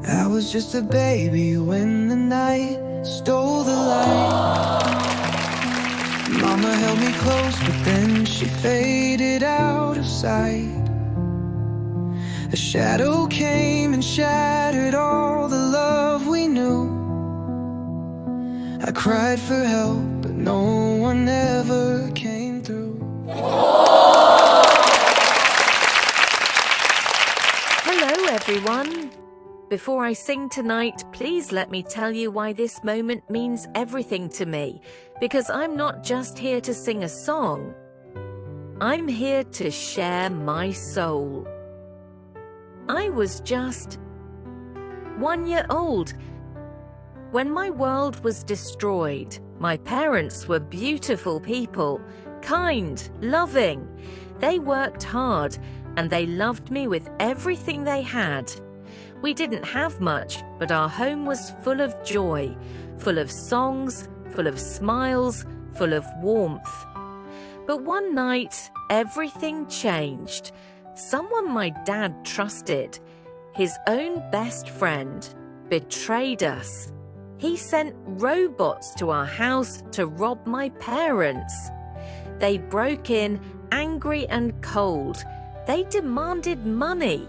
I was just a baby when the night stole the light. Mama held me close, but then she faded out of sight. A shadow came and shattered all the love we knew. I cried for help, but no one ever came through. Hello everyone! Before I sing tonight, please let me tell you why this moment means everything to me, because I'm not just here to sing a song. I'm here to share my soul. I was just 1 year old when my world was destroyed. My parents were beautiful people, kind, loving. They worked hard and they loved me with everything they had. We didn't have much, but our home was full of joy, full of songs, full of smiles, full of warmth. But one night, everything changed. Someone my dad trusted, his own best friend, betrayed us. He sent robots to our house to rob my parents. They broke in, angry and cold. They demanded money,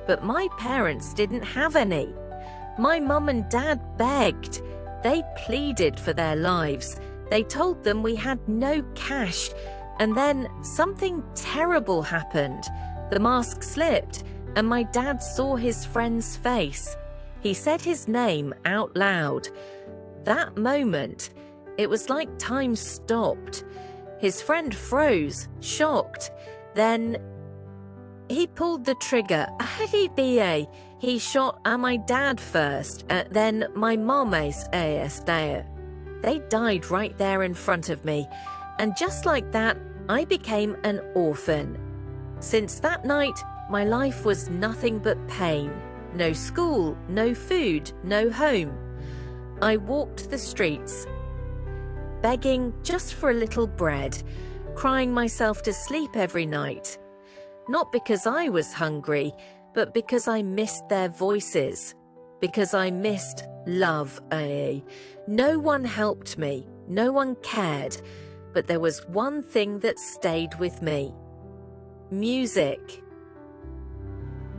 but my parents didn't have any. My mum and dad begged. They pleaded for their lives. They told them we had no cash. And then something terrible happened. The mask slipped, and my dad saw his friend's face. He said his name out loud. That moment, it was like time stopped. His friend froze, shocked. Then he pulled the trigger. He shot at my dad first, then my mom. They died right there in front of me. And just like that, I became an orphan. Since that night, my life was nothing but pain. No school, no food, no home. I walked the streets, begging just for a little bread, crying myself to sleep every night. Not because I was hungry, but because I missed their voices, because I missed love. No one helped me, no one cared, but there was one thing that stayed with me: music.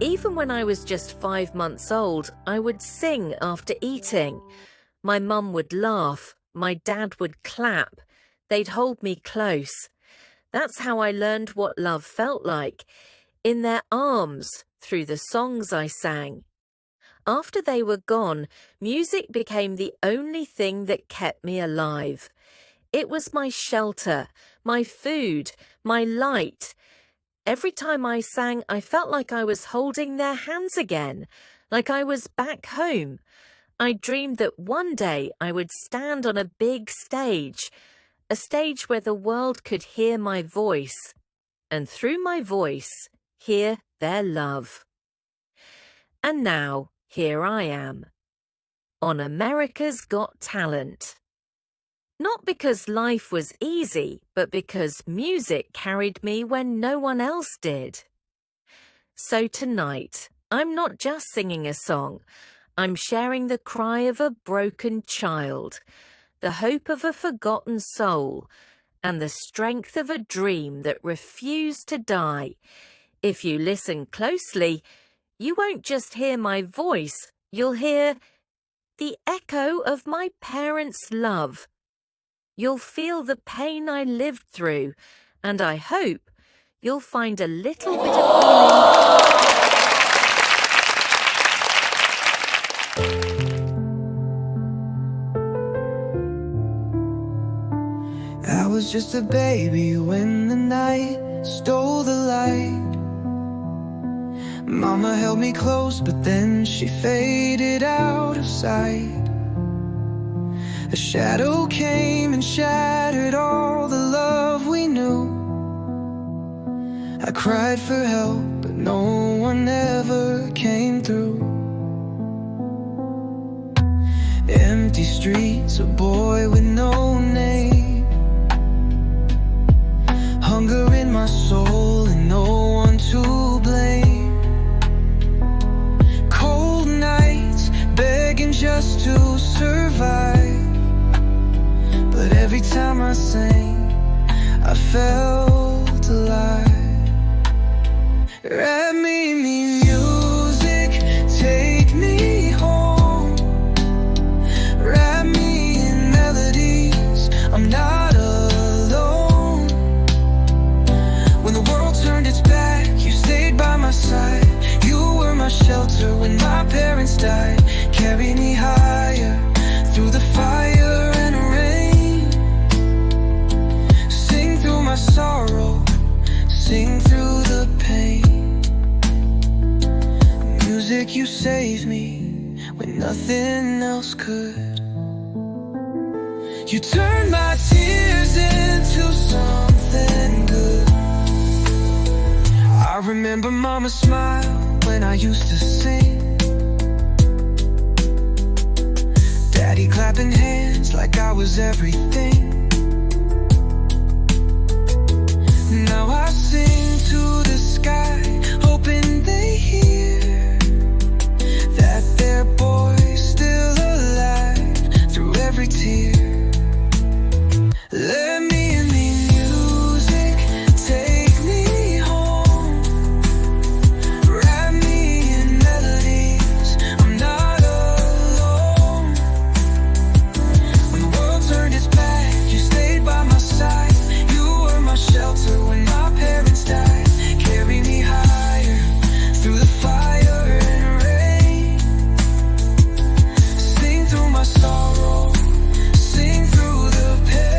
Even when I was just 5 months old, I would sing after eating. My mum would laugh, my dad would clap, they'd hold me close. That's how I learned what love felt like, in their arms, through the songs I sang. After they were gone, music became the only thing that kept me alive. It was my shelter, my food, my light. Every time I sang, I felt like I was holding their hands again, like I was back home. I dreamed that one day I would stand on a big stage, a stage where the world could hear my voice, and through my voice, hear their love. And now, here I am, on America's Got Talent. Not because life was easy, but because music carried me when no one else did. So tonight, I'm not just singing a song, I'm sharing the cry of a broken child, the hope of a forgotten soul, and the strength of a dream that refused to die. If you listen closely, you won't just hear my voice, you'll hear the echo of my parents' love. You'll feel the pain I lived through, and I hope you'll find a little bit of I was just a baby when the night stole the light. Mama held me close, but then she faded out of sight. A shadow came and shattered all the love we knew. I cried for help, but no one ever came through. Empty streets, a boy with no name, hunger in my soul and no one to blame. Cold nights every time I sang, I felt alive. Wrap me in music, take me home. Wrap me in melodies, I'm not alone. When the world turned its back, you stayed by my side. You were my shelter when my parents died. Carry me higher through the fire and rain. Sing through my sorrow, sing through the pain. Music, you saved me when nothing else could. You turned my tears into something good. I remember Mama's smile when I used to sing. Daddy clapping hands like I was everything. Now I sing to the sky, hoping they hear that their boy's still alive through every tear. Let me in the music, take me home. Wrap me in melodies, I'm not alone. When the world turned its back, you stayed by my side. You were my shelter when my parents died. Carry me higher through the fire and rain. Sing through my sorrow, sing through the pain.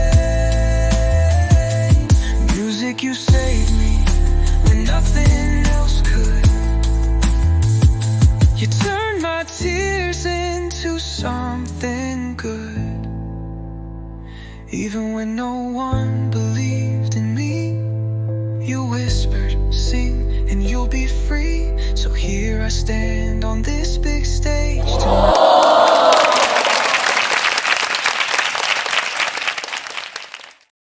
Music, you saved me when nothing else could. You turned my tears into something good. Even when no one believed in me, you whispered, sing and you'll be free. So here I stand on this big stage,